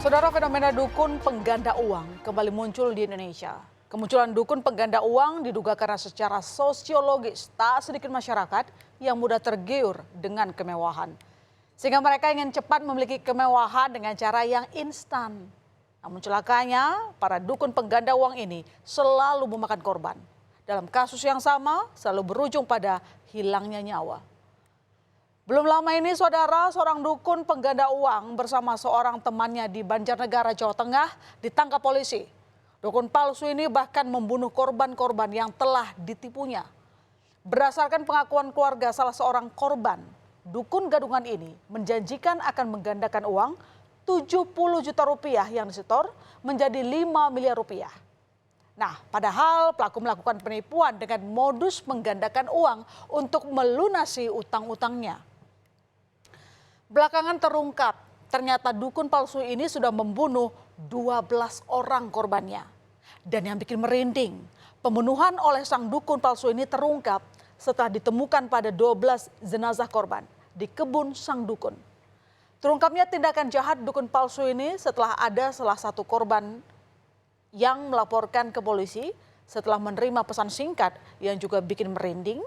Saudara, fenomena dukun pengganda uang kembali muncul di Indonesia. Kemunculan dukun pengganda uang diduga karena secara sosiologis tak sedikit masyarakat yang mudah tergiur dengan kemewahan. Sehingga mereka ingin cepat memiliki kemewahan dengan cara yang instan. Namun celakanya, para dukun pengganda uang ini selalu memakan korban. Dalam kasus yang sama, selalu berujung pada hilangnya nyawa. Belum lama ini, saudara, seorang dukun pengganda uang bersama seorang temannya di Banjarnegara, Jawa Tengah ditangkap polisi. Dukun palsu ini bahkan membunuh korban-korban yang telah ditipunya. Berdasarkan pengakuan keluarga salah seorang korban, dukun gadungan ini menjanjikan akan menggandakan uang 70 juta rupiah yang disetor menjadi 5 miliar rupiah. Nah, padahal pelaku melakukan penipuan dengan modus menggandakan uang untuk melunasi utang-utangnya. Belakangan terungkap, ternyata dukun palsu ini sudah membunuh 12 orang korbannya. Dan yang bikin merinding, pembunuhan oleh sang dukun palsu ini terungkap setelah ditemukan pada 12 jenazah korban di kebun sang dukun. Terungkapnya tindakan jahat dukun palsu ini setelah ada salah satu korban yang melaporkan ke polisi setelah menerima pesan singkat yang juga bikin merinding.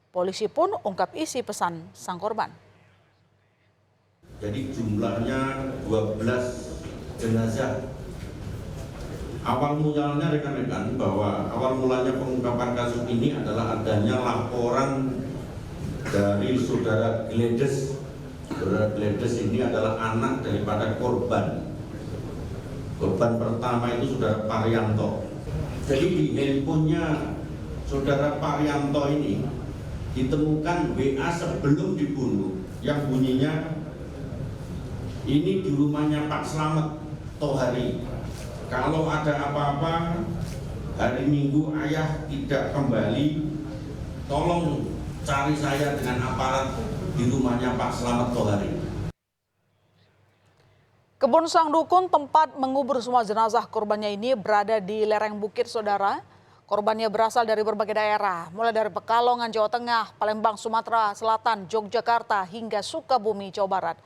Polisi pun ungkap isi pesan sang korban. Jadi jumlahnya 12 jenazah. Awal mulanya rekan-rekan bahwa awal mulanya pengungkapan kasus ini adalah adanya laporan dari saudara Gledes. Saudara Gledes ini adalah anak daripada korban. Korban pertama itu saudara Parianto. Jadi di handphonenya saudara Parianto ini ditemukan WA sebelum dibunuh yang bunyinya, "Ini di rumahnya Pak Slamet Tohari. Kalau ada apa-apa hari Minggu ayah tidak kembali, tolong cari saya dengan aparat di rumahnya Pak Slamet Tohari." Kebun sang dukun tempat mengubur semua jenazah korbannya ini berada di lereng bukit, saudara. Korbannya berasal dari berbagai daerah, mulai dari Pekalongan, Jawa Tengah, Palembang, Sumatera Selatan, Yogyakarta, hingga Sukabumi, Jawa Barat.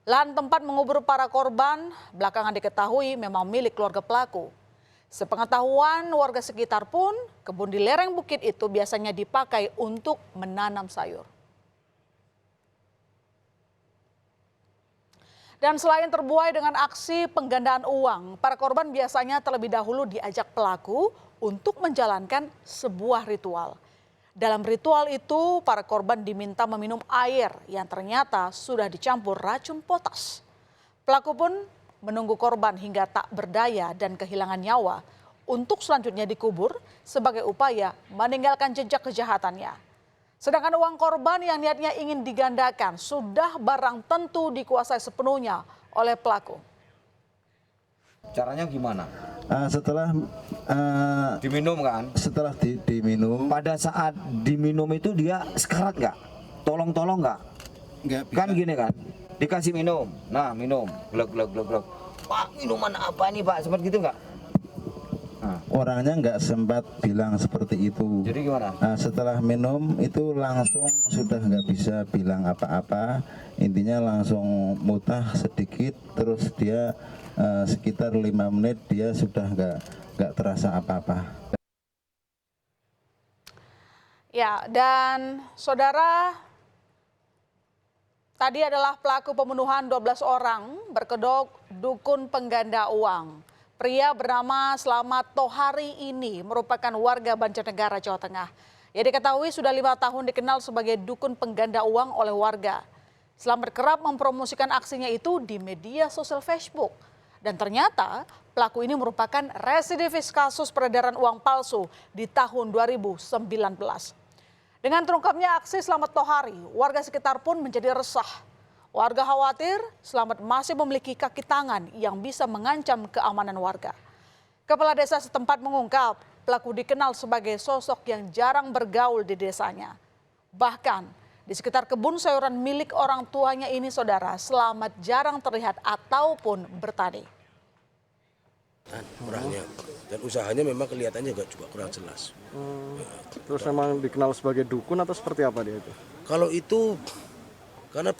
Lahan tempat mengubur para korban belakangan diketahui memang milik keluarga pelaku. Sepengetahuan warga sekitar pun, kebun di lereng bukit itu biasanya dipakai untuk menanam sayur. Dan selain terbuai dengan aksi penggandaan uang, para korban biasanya terlebih dahulu diajak pelaku untuk menjalankan sebuah ritual. Dalam ritual itu, para korban diminta meminum air yang ternyata sudah dicampur racun potas. Pelaku pun menunggu korban hingga tak berdaya dan kehilangan nyawa untuk selanjutnya dikubur sebagai upaya meninggalkan jejak kejahatannya. Sedangkan uang korban yang niatnya ingin digandakan sudah barang tentu dikuasai sepenuhnya oleh pelaku. Caranya gimana? Setelah Diminum kan? Setelah diminum. Pada saat diminum itu dia sekarat nggak? Tolong-tolong nggak? Nggak bisa. Kan gini kan? Dikasih minum, nah minum, glek. Pak, minuman apa ini Pak? Seperti gitu nggak? Nah. Orangnya nggak sempat bilang seperti itu. Jadi gimana? Setelah minum itu langsung sudah nggak bisa bilang apa-apa. Intinya langsung mutah sedikit, terus dia sekitar 5 menit dia sudah nggak terasa apa-apa. Ya, dan saudara, tadi adalah pelaku pembunuhan 12 orang berkedok dukun pengganda uang. Pria bernama Slamet Tohari ini merupakan warga Banjarnegara, Jawa Tengah. Ia diketahui sudah 5 tahun dikenal sebagai dukun pengganda uang oleh warga. Slamet kerap mempromosikan aksinya itu di media sosial Facebook. Dan ternyata pelaku ini merupakan residivis kasus peredaran uang palsu di tahun 2019. Dengan terungkapnya aksi Slamet Tohari, warga sekitar pun menjadi resah. Warga khawatir Slamet masih memiliki kaki tangan yang bisa mengancam keamanan warga. Kepala desa setempat mengungkap pelaku dikenal sebagai sosok yang jarang bergaul di desanya. Bahkan di sekitar kebun sayuran milik orang tuanya ini, saudara, Slamet jarang terlihat ataupun bertani. Orangnya dan usahanya memang kelihatannya juga kurang jelas. Terus memang dikenal sebagai dukun atau seperti apa dia itu? Kalau itu karena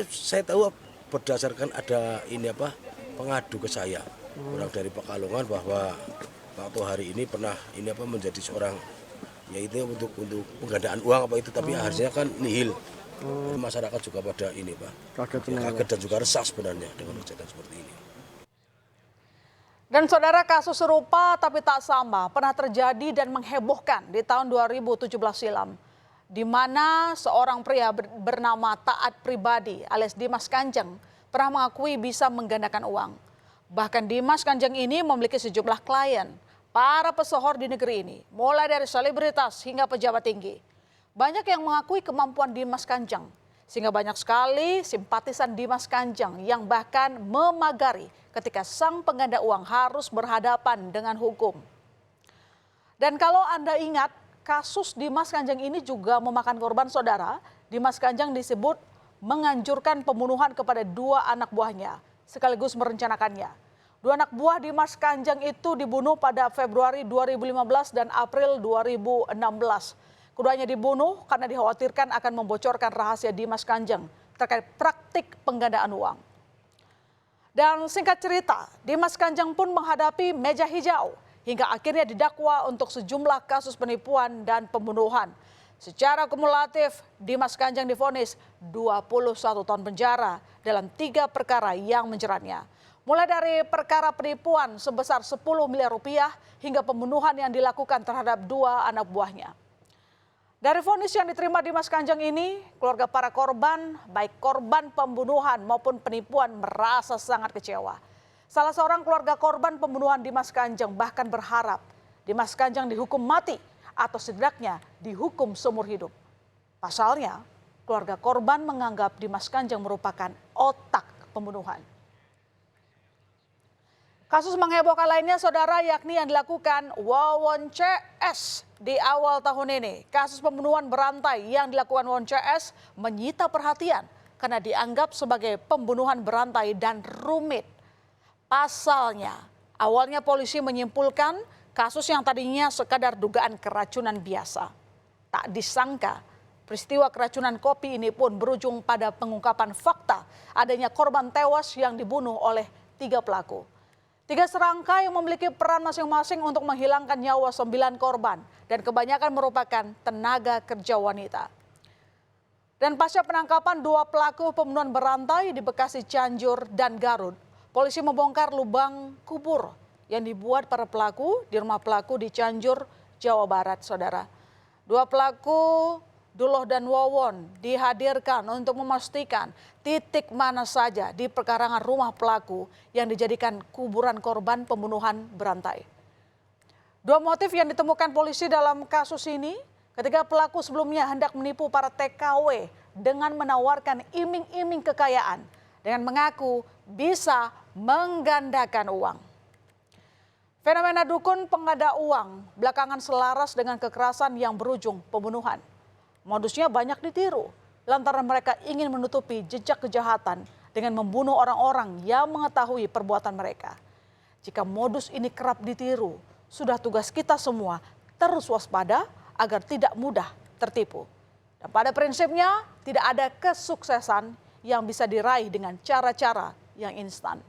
saya tahu berdasarkan ada ini pengadu ke saya, orang dari Pekalongan, bahwa waktu hari ini pernah menjadi seorang, yaitu untuk penggandaan uang apa itu, tapi akhirnya kan nihil. Masyarakat juga pada ini Pak, kaget dan juga resah sebenarnya dengan kejadian seperti ini. Dan saudara, kasus serupa tapi tak sama pernah terjadi dan menghebohkan di tahun 2017 silam, di mana seorang pria bernama Taat Pribadi alias Dimas Kanjeng pernah mengakui bisa menggandakan uang. Bahkan Dimas Kanjeng ini memiliki sejumlah klien, para pesohor di negeri ini, mulai dari selebritas hingga pejabat tinggi. Banyak yang mengakui kemampuan Dimas Kanjeng, sehingga banyak sekali simpatisan Dimas Kanjeng yang bahkan memagari ketika sang pengganda uang harus berhadapan dengan hukum. Dan kalau Anda ingat, kasus Dimas Kanjeng ini juga memakan korban saudara. Dimas Kanjeng disebut menganjurkan pembunuhan kepada 2 anak buahnya, sekaligus merencanakannya. 2 anak buah Dimas Kanjeng itu dibunuh pada Februari 2015 dan April 2016. Keduanya dibunuh karena dikhawatirkan akan membocorkan rahasia Dimas Kanjeng terkait praktik penggandaan uang. Dan singkat cerita, Dimas Kanjeng pun menghadapi meja hijau hingga akhirnya didakwa untuk sejumlah kasus penipuan dan pembunuhan. Secara kumulatif, Dimas Kanjeng divonis 21 tahun penjara dalam 3 perkara yang menjeratnya. Mulai dari perkara penipuan sebesar 10 miliar rupiah hingga pembunuhan yang dilakukan terhadap 2 anak buahnya. Dari vonis yang diterima Dimas Kanjeng ini, keluarga para korban, baik korban pembunuhan maupun penipuan, merasa sangat kecewa. Salah seorang keluarga korban pembunuhan Dimas Kanjeng bahkan berharap Dimas Kanjeng dihukum mati atau setidaknya dihukum seumur hidup. Pasalnya, keluarga korban menganggap Dimas Kanjeng merupakan otak pembunuhan. Kasus menghebohkan lainnya saudara, yakni yang dilakukan Wawon CS di awal tahun ini. Kasus pembunuhan berantai yang dilakukan Wawon CS menyita perhatian karena dianggap sebagai pembunuhan berantai dan rumit. Pasalnya, awalnya polisi menyimpulkan kasus yang tadinya sekadar dugaan keracunan biasa. Tak disangka, peristiwa keracunan kopi ini pun berujung pada pengungkapan fakta adanya korban tewas yang dibunuh oleh 3 pelaku. 3 serangkai yang memiliki peran masing-masing untuk menghilangkan nyawa 9 korban dan kebanyakan merupakan tenaga kerja wanita. Dan pasca penangkapan 2 pelaku pembunuhan berantai di Bekasi, Cianjur, dan Garut, polisi membongkar lubang kubur yang dibuat para pelaku di rumah pelaku di Cianjur, Jawa Barat, saudara. 2 pelaku Duloh dan Wawon dihadirkan untuk memastikan titik mana saja di perkarangan rumah pelaku yang dijadikan kuburan korban pembunuhan berantai. 2 motif yang ditemukan polisi dalam kasus ini, ketika pelaku sebelumnya hendak menipu para TKW dengan menawarkan iming-iming kekayaan dengan mengaku bisa menggandakan uang. Fenomena dukun pengganda uang belakangan selaras dengan kekerasan yang berujung pembunuhan. Modusnya banyak ditiru lantaran mereka ingin menutupi jejak kejahatan dengan membunuh orang-orang yang mengetahui perbuatan mereka. Jika modus ini kerap ditiru, sudah tugas kita semua terus waspada agar tidak mudah tertipu. Dan pada prinsipnya tidak ada kesuksesan yang bisa diraih dengan cara-cara yang instan.